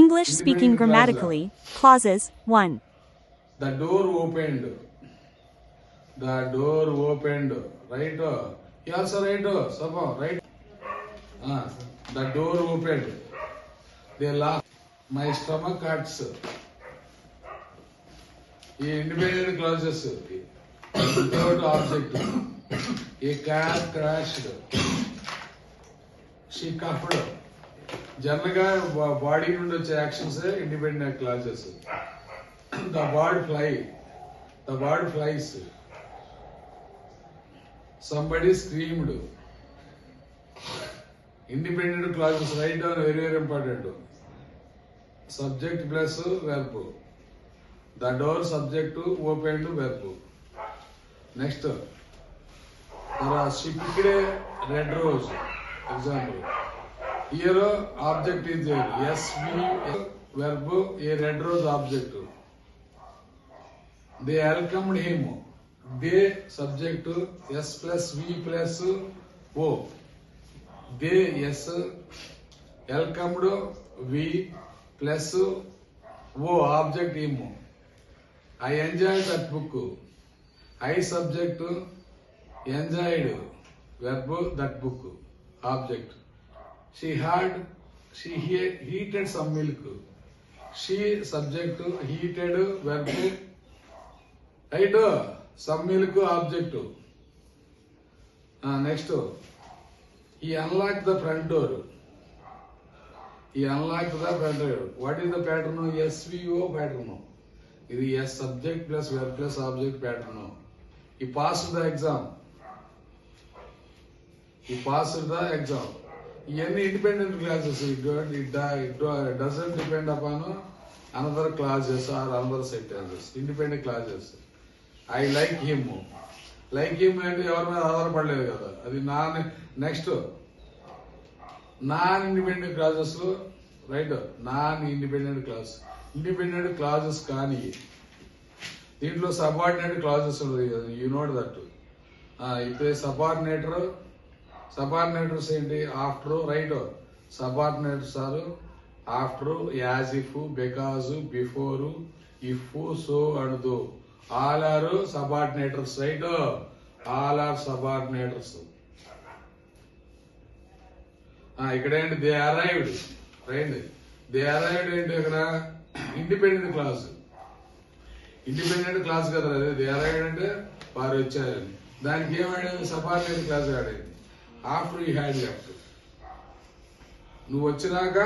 English speaking grammatically. Clauses 1. The door opened. The door opened. Right? He also right? Sapa, right? The door opened. They laughed. My stomach hurts. ఈ independent clauses without object. A car crashed. She coughed. General గా body నుండి వచ్చే actions independent clauses. The bird fly. The bird flies. Somebody screamed. Independent clauses right down very very important. Subject plus verb. The door subject opened verb. Next, she picked a red rose. Example. Here object is there. SV verb, a red rose object. They welcomed him. They subject S plus V plus O. They S welcomed V plus O object him. I enjoyed that book. I subject enjoyed verb that book object. She heated some milk. She subject heated verb right some milk object. Next, he unlocked the front door. He unlocked the front door. What is the pattern? SVO pattern. ఇది S subject plus verb plus object pattern. He passed the exam. He passed the exam. ఇవన్నీ independent clauses. It doesn't depend upon another clauses or another sentences. Independent clauses. I like him. Like him అంటే ఎవరి మీద ఆధారపడలేదు కదా. అది next non independent clauses. Right, non independent clause. Independent clauses కానీ దీంట్లో subordinate clauses ఉన్నాయి కదా. You note that. ఇప్పుడు సబార్డినేటర్స్ ఏంటి? After. Right, subordinators are after, as if, because, before, if, so and though. All are subordinators. Right, all are subordinators. ఇక్కడ ఏంటి? They arrived. Right, they arrived ఏంటి? ఇక్కడ independent clause. Independent class కదా అదే. They arrived అంటే వారు వచ్చారని. దానికి ఏమైంది? సబార్డినేట్ క్లాస్ ఆడైంది. After you had left. నువ్వు వచ్చినాక